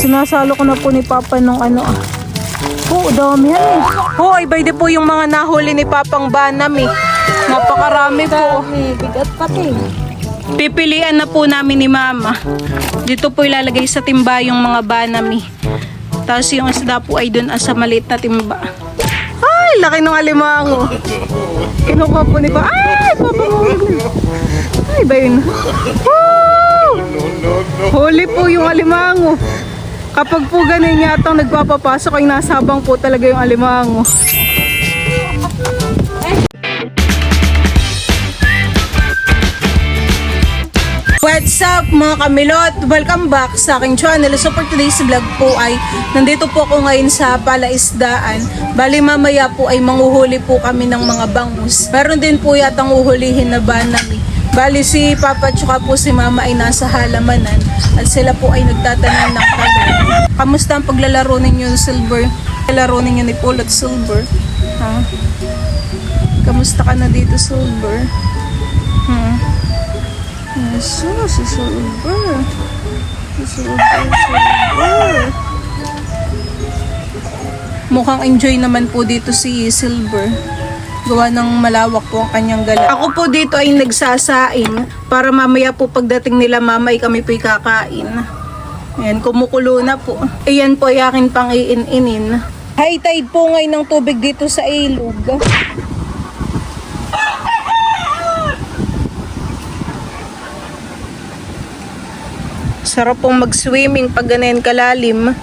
Sinasalo ko na po ni Papa nung ano ah. Oo, dami yan eh. Oo, iba din po yung mga nahuli ni Papang Banami. Napakarami po. Bigat pati. Pipilian na po namin ni Mama. Dito po ilalagay sa timba yung mga banami. Tapos yung isda po ay dun sa maliit na timba. Ay, laki ng alimango. Kinukuha po ni Papa. Ay, papahulog na. Ay, ba yun? Woo! Huli po yung alimango. Kapag po ganun yata nagpapapasok ay nasabang po talaga yung alimango. What's up mga kamilot? Welcome back sa aking channel. So for today's vlog po ay nandito po ako ngayon sa palaisdaan. Bali mamaya po ay manguhuli po kami ng mga bangus. Meron din po yatang uhulihin na banami. Bali si Papa tsaka po si Mama ay nasa halamanan at sila po ay nagtatanim ng talong. Kamusta ang paglalaro ninyo Silver? Paglalaro ninyo ni Paul at Silver? Ha? Kamusta ka na dito Silver? Yes, si Silver. Si Silver. Mukhang enjoy naman po dito si Silver. Gawa ng malawak po ang kanyang gala. Ako po dito ay nagsasaing para mamaya po pagdating nila Mama ay kami po'y kakain. Ayan, kumukulo na po. Ayan po ay akin pang iin-inin. High tide po ngayon ng tubig dito sa ilog. Sarap pong mag-swimming pag ganyan kalalim.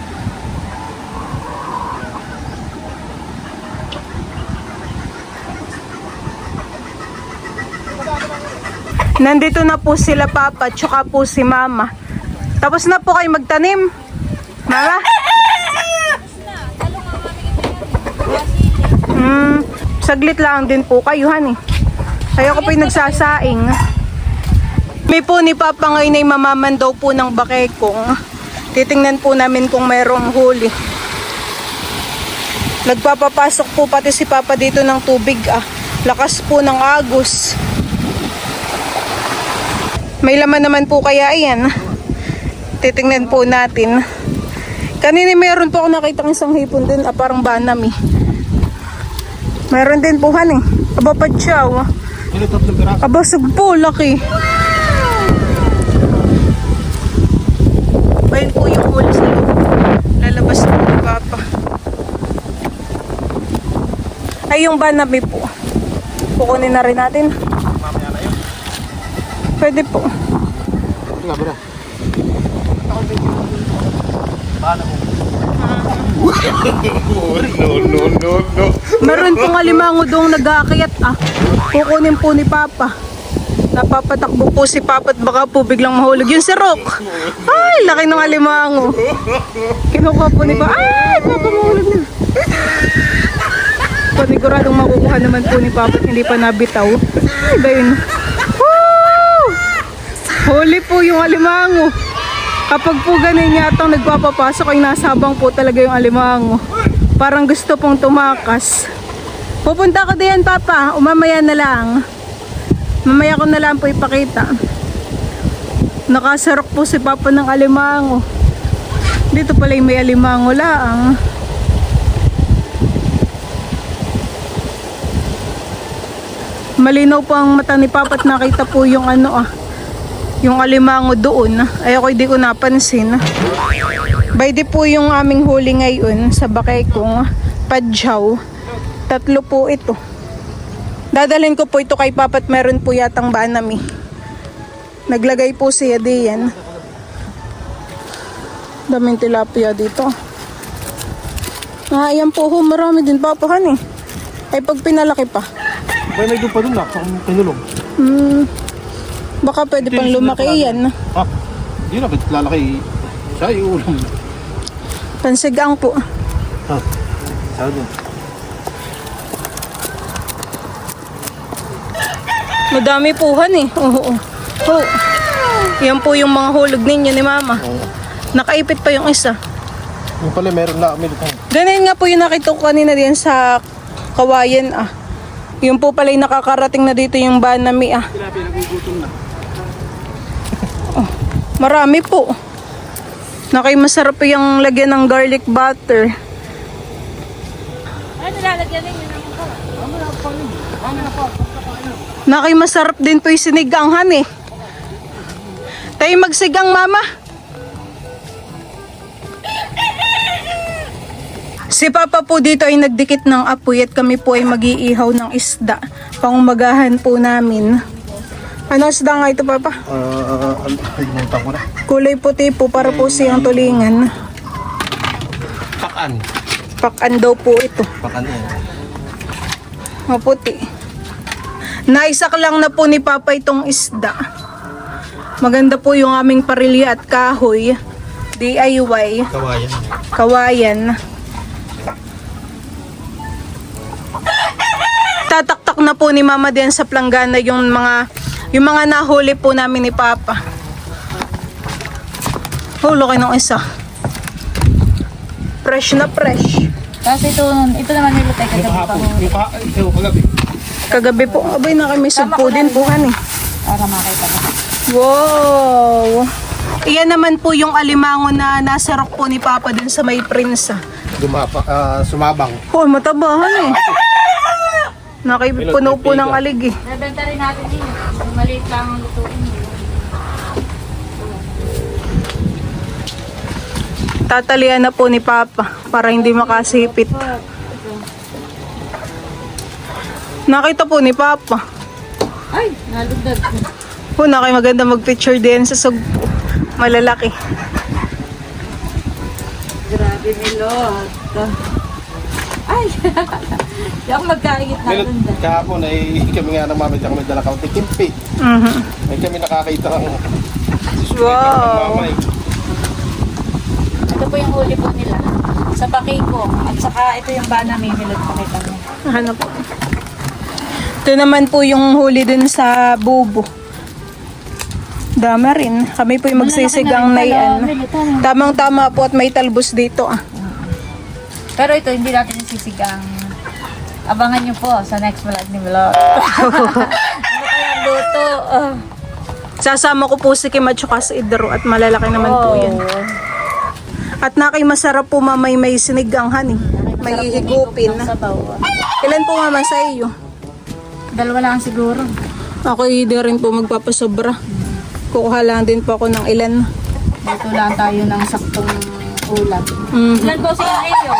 Nandito na po sila Papa, tsaka po si Mama. Tapos na po kayo magtanim? Mama? Saglit lang din po kayo, honey. Ayoko po yung nagsasaing. May po ni Papa ngayon ay mamaman daw po ng bakekong. Titingnan po namin kung mayroong huli. Nagpapapasok po pati si Papa dito ng tubig ah. Lakas po ng agos. May laman naman po kaya yan. Titingnan po natin. Kanina meron po ako nakita ng isang hipon din. Parang banami. Meron din po han eh. Aba patsaw. Aba sugpo, laki. Ayun po yung huli sa loob. Lalabas po ni Papa. Ay yung banami po. Kukunin na rin natin. Pwede po. Nga bro. No. Meron pong alimango doong nag-aakyat ah. Kukunin po ni Papa. Napapatakbo po si Papa at baka po biglang mahulog yung si Rock. Ay, laki ng alimango. Kinukuha po ni Papa. Ay, Papa mahulog na. Paniguradong makukuha naman po ni Papa at hindi pa nabitaw. Ay, ba yun? Huli po yung alimango. Kapag po ganun yatang nagpapapasok ay nasabang po talaga yung alimango. Parang gusto pong tumakas. Pupunta ko diyan Papa, umamaya na lang. Mamaya ko na lang po ipakita. Nakasarok po si Papa ng alimango. Dito pala yung may alimango laang. Malinaw po ang mata ni Papa at nakita po yung ano yung alimango doon. Ay ako hindi ko napansin. Bayde po yung aming huli ngayon sa bakekong padyaw. 3 po ito. Dadalhin ko po ito kay Papa at meron po yatang banami. Naglagay po siya diyan. Daming tilapia dito. Ayan po ho, marami din papahan eh. Ay pag pinalaki pa. May doon pa doon na, sa tinulong. Baka pwede pang lumaki yan. Ah, hindi na, ba't lalaki? Siya, iulam. Pansigang po. Ha, siya doon. Madami puhan eh. Oo. Oh. Yan po yung mga hulog ninyo ni Mama. Nakaipit pa yung isa. Yung pala, meron na kami dito. Ganyan nga po yung nakita ko kanina din sa kawayan ah. Yung po pala yung nakakarating na dito yung banami ah. Sila, pinagugutom na. Oh, marami po. Nakay masarap yung lagyan ng garlic butter. Ay, nilalagyan din yun ang Nakay masarap din po yung siniganghan eh. Tayo magsigang mama. Si Papa po dito ay nagdikit ng apoy at kami po ay mag-iihaw ng isda. Pangumagahan po namin. Ano isda nga ito, Papa? Kalimutan ko na. Kulay puti po para po siyang tulingan. Pakan. Pakan daw po ito. Pakan yan. Maputi. Naisak lang na po ni Papa itong isda. Maganda po yung aming parilya at kahoy. DIY. Kawayan. Kawayan. Tataktak na po ni Mama din sa planggana yung mga nahuli po namin ni Papa. Hulo kayo ng isa. Fresh na fresh. Tapos ito naman nilutay kagabi pa. Ito kagabi. Kagabi po, abay na kami sugpo din po han eh. Para makita ka. Wow! Iyan naman po yung alimango na nasa rock po ni Papa dun sa may prinsa. Sumabang. Oh, matabahan eh. Nakipuno po ng alig eh. Nabenta rin natin yun. Maliit lang ang lutuin yun. Tatalian na po ni Papa para hindi makasipit. Nakita po ni Papa. Ay, nalugdag. Una kay maganda mag-picture din sa sugpo. Malalaki. Grabe nilot. Ay, di ako magkaigit na Milot dun. kahapon ay kami nga namamit kami dala kaunti kimpi. Ay kami nakakita ng Wow! mamay. Ito po yung huli po nila. Sa Bakiko. At saka ito yung bana may milot pakita mo. Ano po? Ito naman po yung huli dun sa bubo. Dama rin. Kami po yung magsisigang na yan. Tamang-tama po at may talbos dito ah. Pero ito, hindi natin sisigang. Abangan nyo po sa next vlog ni Vlog. Ano kayang luto? Sasama ko po si Kim at saka si Idro at malalaki naman po yan. At nakay masarap po mamay may siniganghan eh. May higupin. Ilan po mama sa iyo? Dalawa lang siguro. Ako hindi rin po magpapasobra. Kukuha lang din po ako ng ilan. Dito lang tayo ng saktong ulam. Ilan po sila inyo?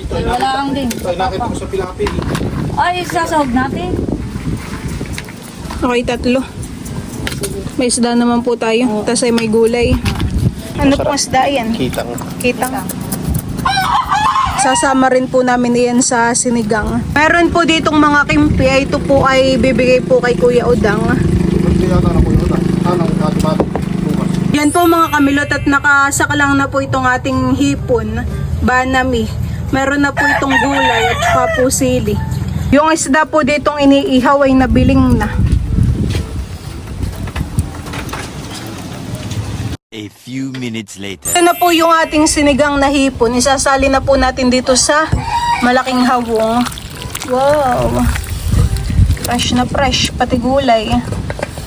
Dalawa lang din. Ay nakita ko sa Pilapil. Ay, sasahog natin. Okay, tatlo. May isda naman po tayo. Tapos ay may gulay. Ano pong isda yan? Kitang. Kitang. Sasama rin po namin iyan sa sinigang. Meron po ditong mga kimpi. Ito po ay bibigay po kay Kuya Udang. Ito yata na po yun. Anong katumato? Bukas. Yan po mga kamilot at nakasaka lang na po itong ating hipon. Banami. Meron na po itong gulay at saka po sili. Yung isda po ditong iniihaw ay nabiling na. A few minutes later. Ito na po yung ating sinigang na hipon. Isasali na po natin dito sa malaking hawong. Wow! Fresh na fresh, pati gulay.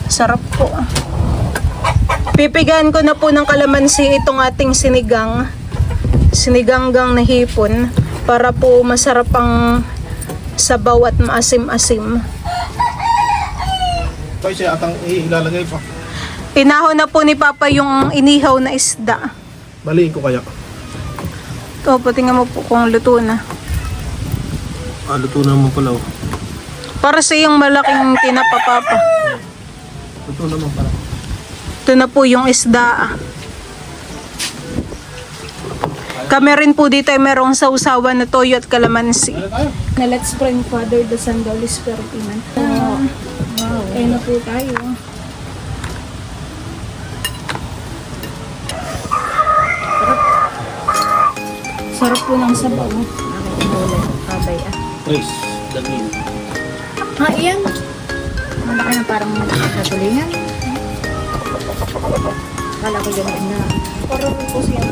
Sarap po. Pipigaan ko na po ng kalamansi itong ating sinigang. Siniganggang na hipon. Para po masarap ang sabaw at maasim-asim. Ito siya atang ilalagay pa. Inahon na po ni Papa yung inihaw na isda. Baliin ko kaya. Ito, patingnan mo po kung luto na. Luto naman pala. Para sa yung malaking tinapa, Papa. Luto naman pala. Ito na po yung isda. Kami rin po dito ay merong sausawan na toyo at kalamansi. Na let's pray Father, the Son, the Holy Spirit. Amen. Ayun na po tayo. Sarap po ng sabaw. Kabay Chris, daging. Ha, iyan. Malaki na parang natulingan. Kala ko ganyan na. Parang po siya.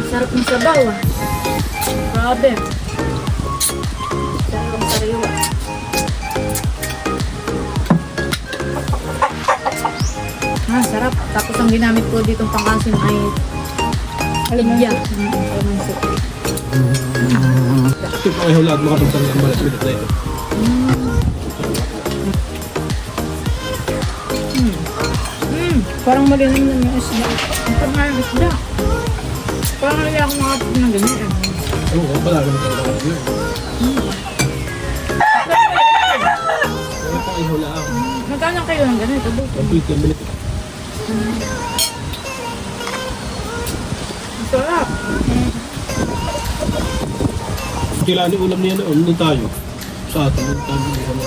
Sarap ng sabaw ah. Grabe. Sarap sariwa. Sarap. Tapos ang ginamit ko dito pangkasin ay ligya. Alamansi. Ito po ay hula at makapagtang ng balat minute na ito. Parang magaling na yung isda. Ang pangalan ng isda. Parang hindi ako makapag ng ganyan. Oo, pala naman talaga ako yun. Ito po ay hula ako. Magkano kayo ng ganito? Complete yung minute. Sarap. Kailangan yung ulam niya noon, nung tayo. Sa atin, nung tayo nung kami.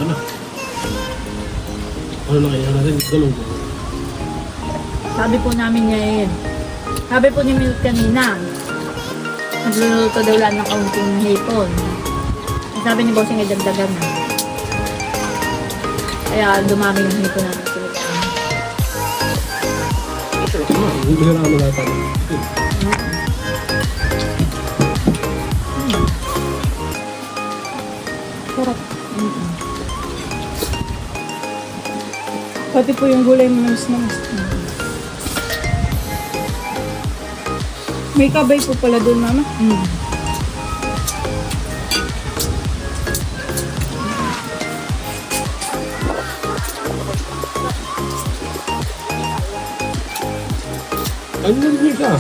Ano? Ano na kaya natin? Galong ko. Sabi po namin niya yun. Sabi po ni Milk kanina, nagluluto daw lang ng kaunting hipon. Sabi ni Bossing ay dagdagan na. Kaya dumami yung hipon namin. Hindi na naman natin. Sarap. Pati po yung gulay mo na mas. May kabay po pala doon, mama. Ano na rin ka?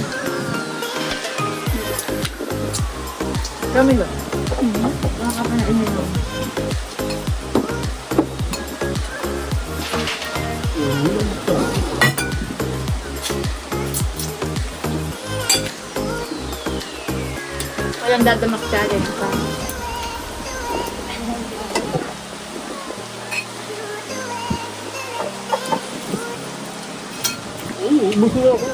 Kami ba? Nakakapanain nyo. Walang dadamak challenge pa. Ubus na ako.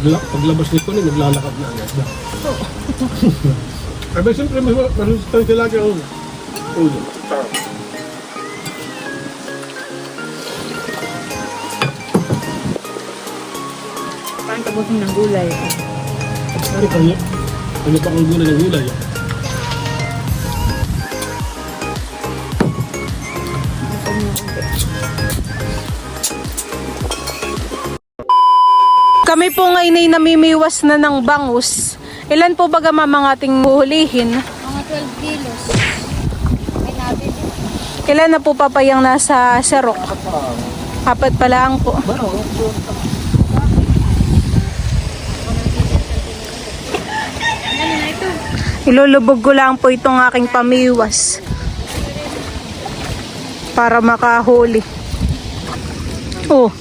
Paglabas nito na, naglalakad na agad. Ay, siyempre, may masustansya lagi ang ulo. Parang tabusin ng gulay. Ano pa niya? Ano pa ang gulay ng gulay? Kami po ngayon ay namimiwas na ng bangus. Ilan po baga mamang ating huhulihin? Mga 12 kilos. May nabili. Ilan na po papayang nasa serok? Apat pa lang po. Ilulubog ko lang po itong aking pamiwas para makahuli. Oh,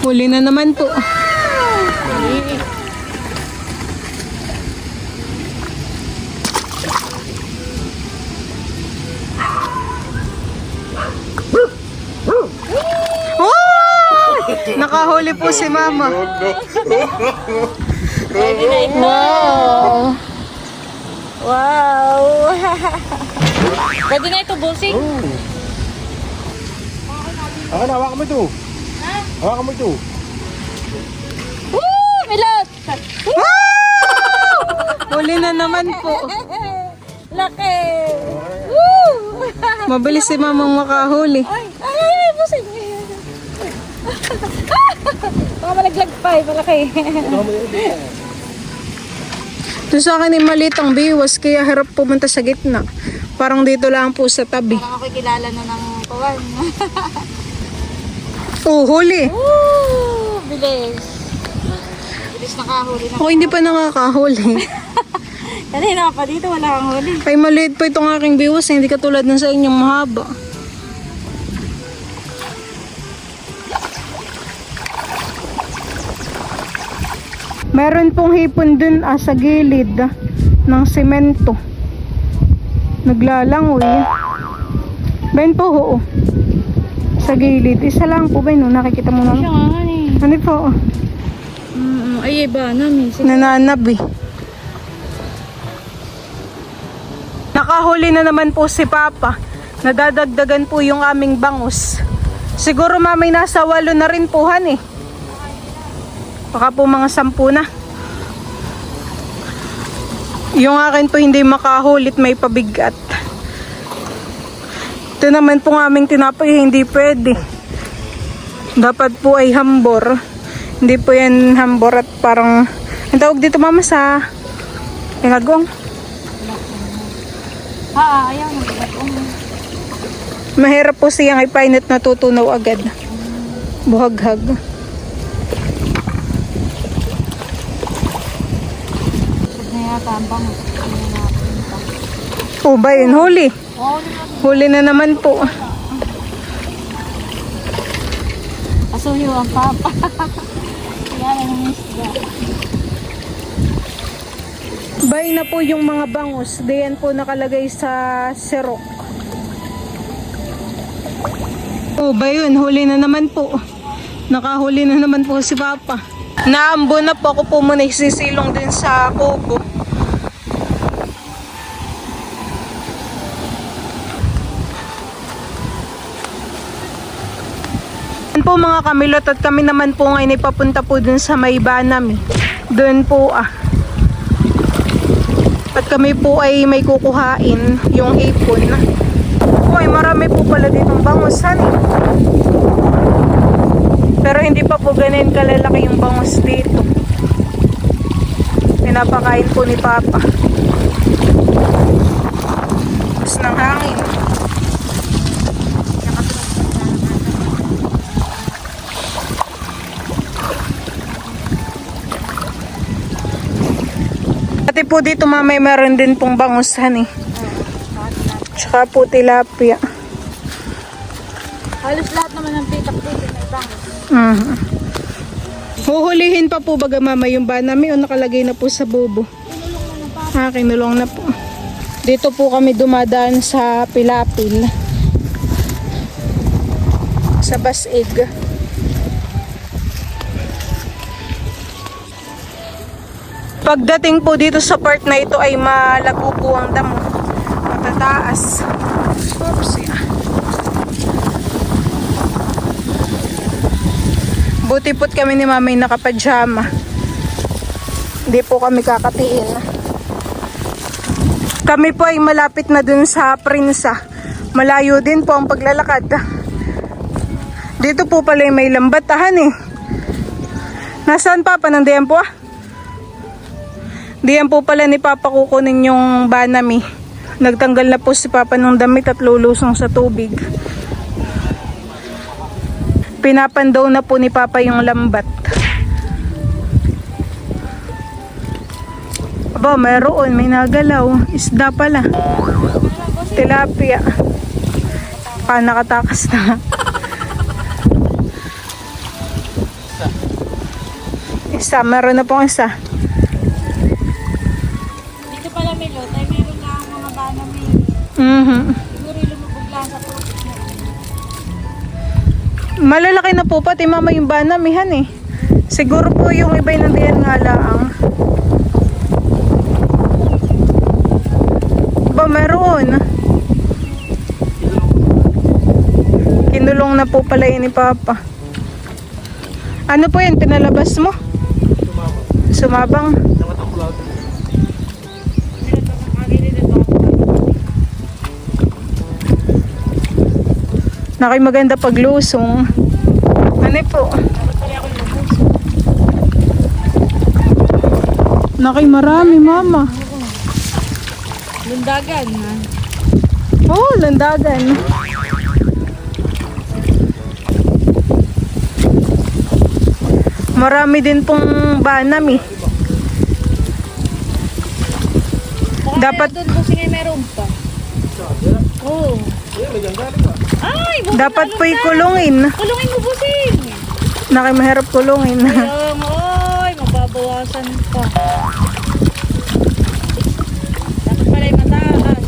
huli na naman po. Nakahuli po si Mama. Wow. Wow! Pwede na ito, Bossing? Hawakan mo ito. Hawakan mo ito. Woo! Milot! Huli na naman po. Laki! Woo! Mabilis si Mamang makahuli. Ay, Bossing! Baka malaglag pa eh, malaki. Doon sa akin ay maliit ang biwas, kaya harap pumunta sa gitna. Parang dito lang po sa tabi. Parang ako'y kilala na ng kawan. Oh, huli. Woo! Bilis. Bilis nakahuli na. Ako hindi pa nakakahuli. Kanina pa dito, wala kang huli. Ay maliit pa itong aking biwas, hindi katulad ng sa inyong mahaba. Meron pong hipon dun sa gilid ng semento. Naglalangoy. Ben po, oo. Sa gilid. Isa lang po, Ben. Nakikita mo naman. Ano po? Ay, iba namin. Nananab eh. Nakahuli na naman po si Papa. Nadadagdagan po yung aming bangus. Siguro mamay nasa 8 na rin po han eh. Baka po mga 10 na. Yung akin po hindi makahulit, may pabigat. Ito naman po ng aming tinapay, hindi pwede. Dapat po ay hambor. Hindi po yan hambor at parang, ang tawag dito mama sa ingagong. Ayaw mo. Mahirap po siyang ipainit na tutunaw agad. Buhaghag. Oh ba yun? Huli. Huli na naman po. Asuyo ang papa. Yan ang isda. Bay na po yung mga bangus. Diyan po nakalagay sa serok. Oh ba yun? Huli na naman po. Nakahuli na naman po si Papa. Naambo na po. Ako po muna isisilong din sa kubo. Yan po mga kamilot at kami naman po ngayon ipapunta po dun sa may banam. Doon po At kami po ay may kukuhain yung hipon. Uy, marami po pala ditong bangusan. Pero hindi pa po ganun kalalaki yung bangus dito. Pinapakain po ni Papa. Tapos ng hangin. Pati po dito mamay meron din pong bangusan eh. Tsaka po tilapia. Halos lahat naman ng pitak dito may bangus. Huhulihin pa po baga mama yung banami o nakalagay na po sa bubo? Kinulong na po. Dito po kami dumadaan sa Pilapil. Sa Basig. Pagdating po dito sa part na ito ay malago po ang damo. Matataas. Oops, Buti po't kami ni Mamay nakapajama. Hindi po kami kakatiin. Kami po ay malapit na dun sa Prinsa. Malayo din po ang paglalakad. Dito po pala may lambatahan eh. Nasaan Papa? Nandiyan po Diyan po pala ni Papa kukunin yung banami. Nagtanggal na po si Papa ng damit at lulusong sa tubig. Pinapandaw na po ni Papa yung lambat. Aba, mayroon. May nagalaw. Isda pala. Tilapia. Nakatakas na. Isa. Meron na pong isa. Dito pala Milot ay meron na ang mga banami. Siguro lumubog lang sa putik na. Malalaki na po pati mama yung banamihan eh. Siguro po yung iba'y nandiyan nga laang. Ba meron. Kinulong na po pala yun ni Papa. Ano po yun? Pinalabas mo? Sumabang. Nakay maganda paglusong. Ano po? Nakay marami mama. Lundagan ha. Oh, landagan. Marami din pong banam eh. Dapat doon busing ay meron pa. Oo. Ay, dapat po ikulungin. kulungin mo busing. Nakay mahirap kulungin. Ayun, oy, mababawasan pa. Dapat pala yung mataas.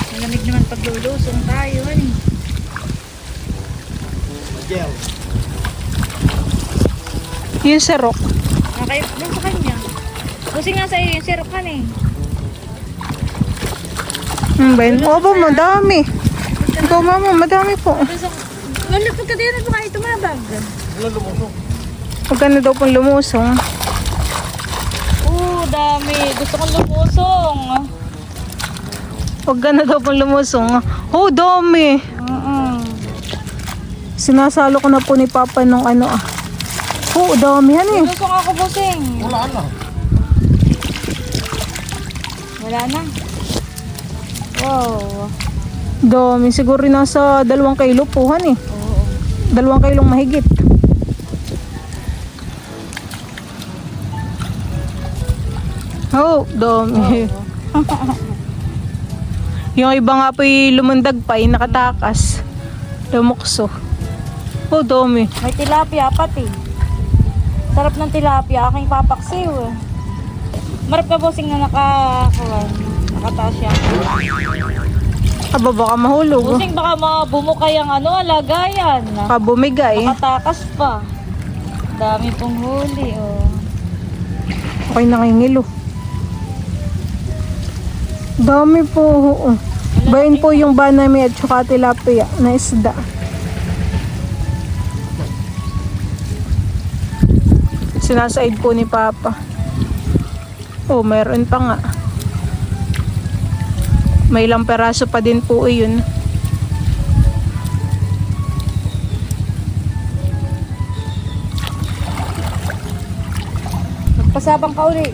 Malamig naman paglulusong tayo, ano. Yung sarok. Okay, doon sa kanya. Busing nga sa'yo yung syrup kan eh. Ben, opo, madami. Ikaw mama, madami po. Lulupag ka din at baka ito mabag. Huwag ka na daw pong lumusong. Dami. Gusto kong lumusong. Huwag ka na daw pong lumusong. Oh, dami. Sinasalo ko na po ni Papa nung ano ah. Oh, dami yan eh. Lumusong ako, bossing. Wala na. Wala na. Wow. Dami. Siguro nasa 2 kilo po han eh. Oo. 2 kilong mahigit. Oh, dami. Yung iba nga po lumundag pa, nakatakas. Lumukso. Oh, dami. May tilapia pati. Sarap ng tilapia. Aking papaksiw. Marap ka, bossing, na nakataas siya. Aba, baka mahulog. Oh. Bossing, baka mabumukay ang alagayan. Baka bumigay. Nakatakas pa. Dami pong huli, oh. Okay, nakingilo. Dami po. Oo. Bayan po yung banami at saka tilapia na isda. Sinasaid po ni Papa. Oh, mayroon pa nga. May ilang peraso pa din po yun. Magpasabang ka uli.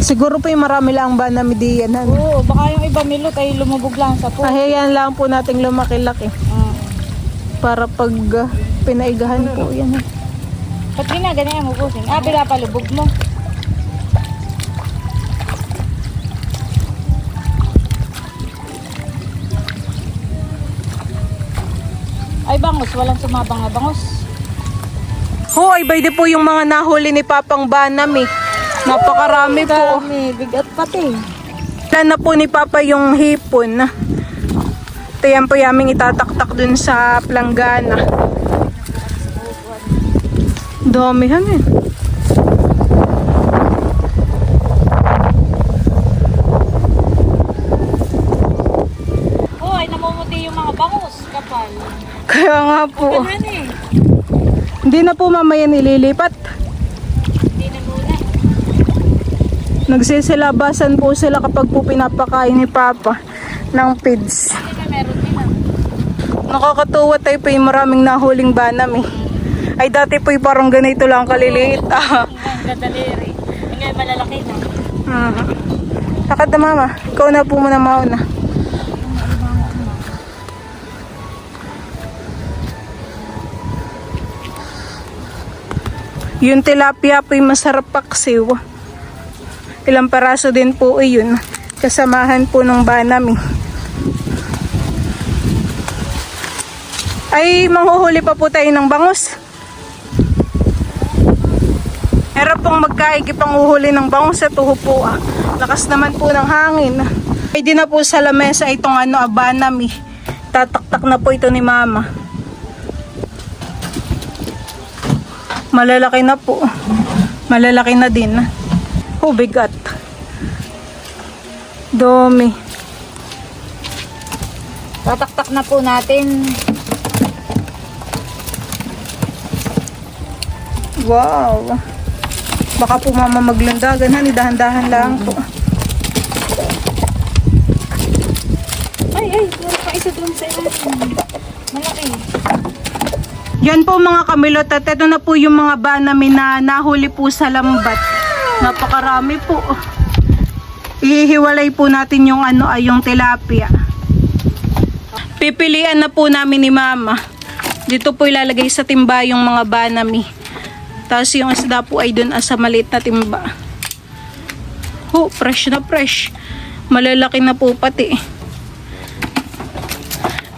Siguro po yung marami lang banami diyan. Oo, baka yung iba milot ay lumubog lang sa po. Ayan lang po nating lumaki-laki. Para pag pinaigahan po yan. Ba't ginaganyan mo, bossing? Pinapalubog mo. Ay, bangus. Walang sumabang na bangus. Oh, ay bayde po yung mga nahuli ni Papang banami. Napakarami po. Dami. Bigat pati. Wala na po ni Papa yung hipon. Ito yan po yaming itataktak dun sa planggana. Damihan eh. Oh, ay namumuti yung mga bangus. Kapal. Kaya nga po. Ganun eh. Hindi na po mamaya nililipat. Hindi na muna. Nagsisilabasan po sila kapag po pinapakain ni Papa ng feeds. Hindi na meron din ah. Nakakatuwa tayo po yung maraming nahuling banami. Ay dati po yung parang ganito lang kaliliit. Ang gadaliri. Ngayon malalaki na. Takad na mama. Ikaw na po muna mauna. Yung tilapia po yung masarap paksiw. Ilang peraso din po yun. Kasamahan po ng banami. Ay, manghuhuli pa po tayo ng bangus. Meron pong magkaigi pang uhuli ng bangus sa tuho po ah. Lakas naman po ng hangin. Pwede na po sa lamesa itong banami. Tataktak na po ito ni Mama. Malalaki na po. Malalaki na din. Oh, bigat. Dami. Tataktak na po natin. Wow. Baka po Mama maglundagan. Hani, dahan-dahan lang po. Ay, meron pa isa doon sa ilalim. Malaki. Yan po mga kamilot at ito na po yung mga banami na nahuli po sa lambat. Napakarami po. Ihiwalay po natin yung yung tilapia. Pipilian na po namin ni Mama. Dito po ilalagay sa timba yung mga banami. Tapos yung isda po ay dun sa maliit na timba. Oh, fresh na fresh. Malalaki na po pati.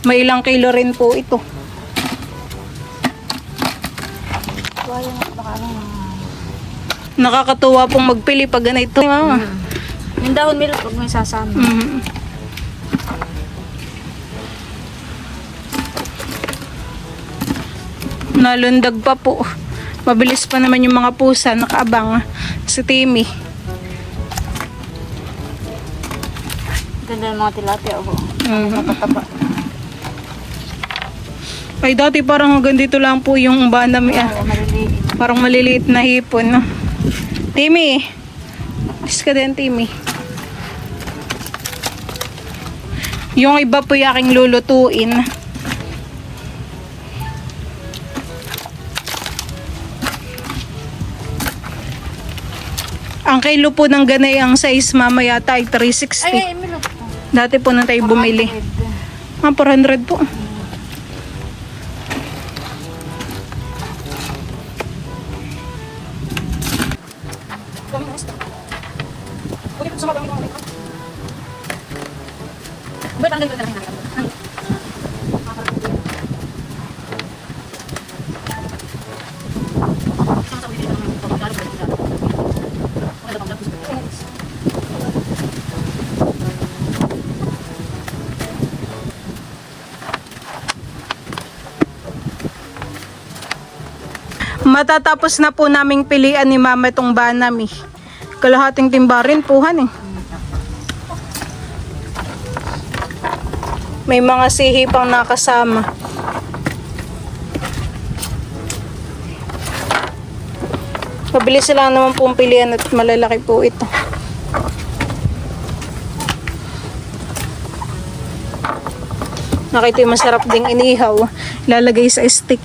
May ilang kilo rin po ito. Nakakatuwa pong magpili pag ganito. Mama. Yung dahon milk, huwag mo isasama. Nalundag pa po. Mabilis pa naman yung mga pusa. Nakaabang si Timmy. Ganda ng mga tilapia. Oh. Mhm. Matataba. Ay, dati parang ganito lang po yung banami. Oo, maliliit. Parang maliliit na hipon, no? Timmy! Alis ka din, Timmy. Yung iba po yung aking lulutuin. Ang kilo po ng ganay ang size mamaya ay 360. Ay, Emilio. Dati po na tayo bumili. 400 po. Matatapos na po naming pilian ni Mama itong banami. Kalahating timba rin po, han eh. May mga sihi pang nakasama. Mabilis lang naman pong pilian at malalaki po ito. Nakita yung masarap ding inihaw. Lalagay sa stick.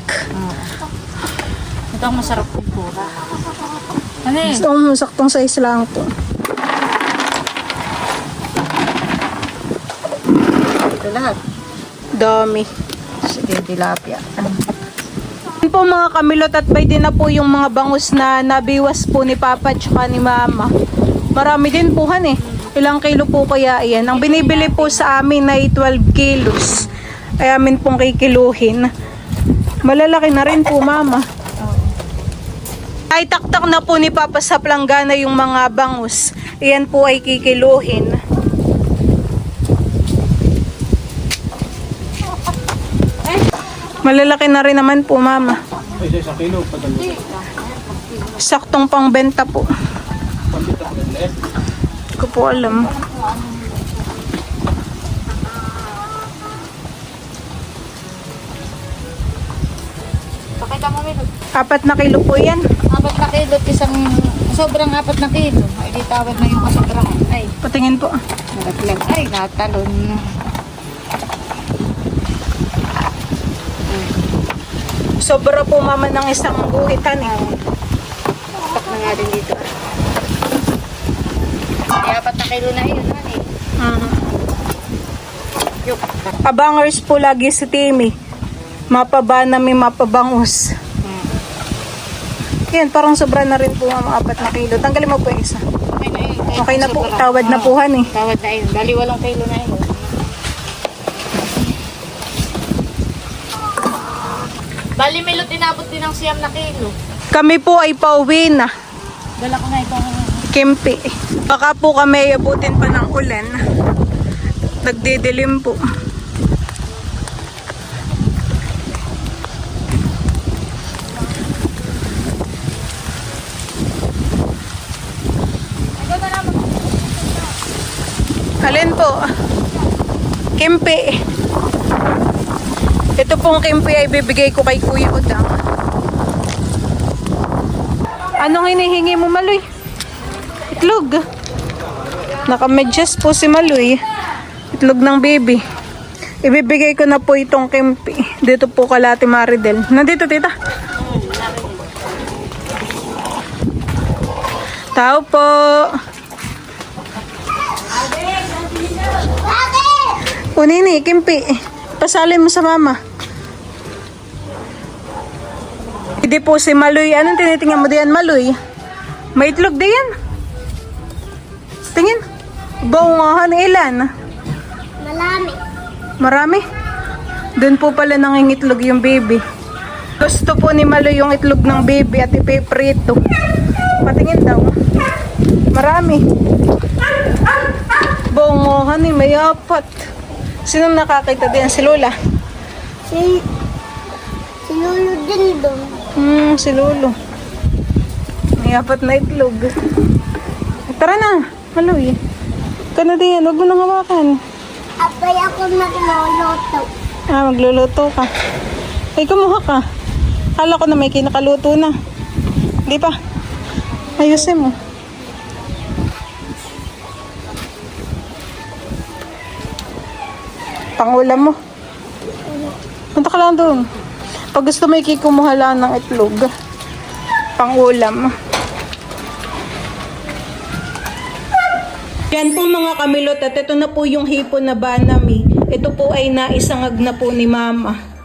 Ito ang masarap ng pura. Ano eh? Gusto mo saktong size lang po. Ito lahat. Dami. Sige, tilapia. Yun po mga kamilot at pwede na po yung mga bangus na nabiwas po ni Papa at saka ni Mama. Marami din po han eh. Ilang kilo po kaya yan? Ang binibili po sa amin ay 12 kilos. Ay amin pong kikiluhin. Malalaki na rin po Mama. Ay taktak na po ni Papa sa planggana yung mga bangus. Iyan po ay kikiluhin. Malalaki na rin naman po Mama. Ay, sa 1 kilo, padalo. Saktong pangbenta po. Pambita ko ng leeg. Hindi ko po alam. Pakita mo, Emilio. 4 na kilo po yan. 4 na kilo at isang sobrang 4 na kilo. Ay, di tawad na yung kasobrahan. Ay, Patingin po. naglag. Ay, natalon. Sobra po Mama ng isang guhitan eh. Tak na nga din dito. Ay, 4 na kilo na yun. Ano eh? Mhm. Yung Abangers po lagi si Timmy. Mapaba namin mapabangus. Yan, parang sobra na rin po ang 4 na kilo. Tanggalin mo po yung isa. ay, na yun. Okay na po, Sobra. tawad na Oo, po han eh. Tawad na yun. Bali 8 kilo na yun. Bali, Milot, inabot din ng 9 na kilo. Kami po ay pauwi na. Dala ko na itong Kimpi. Baka po kami abutin pa ng ulan. Nagdidilim po. Alin po? Kimpi. Ito pong kimpi ay bibigay ko kay Kuya Udang. Anong hinihingi mo, Maloy? Itlog. Nakamedyas po si Maloy. Itlog ng baby. Ibibigay ko na po itong kimpi. Dito po kala Ate Maridel. Nandito, tita. Tao po. O nini, kimpi. Pasalin mo sa mama. Hindi po si Maloy. Anong tinitingnan mo diyan, Maloy? May itlog diyan. Tingin. Baungahan ilan? Malami. Marami. Doon po pala nangingitlog yung baby. Gusto po ni Maloy yung itlog ng baby at ipiprito. Patingin daw. Marami. Baungahan eh, may 4. Sinong nakakita din? Si Lola? Si Lolo din doon. Si Lolo. May 4 na itlog. Tara na, Maloy. Kana din yan, huwag mo nang hawakan. Abay ako nagluluto. Magluluto ka. Ay, kumuha ka. Kala ko na may kinakaluto na. Di pa. Ayusin mo. Pangulam mo. Punta ka lang doon. Pag gusto mo ikikumuha lang ng itlog. Pangulam. Yan po mga kamilot at ito na po yung hipon na banami. Ito po ay naisangag na po ni mama.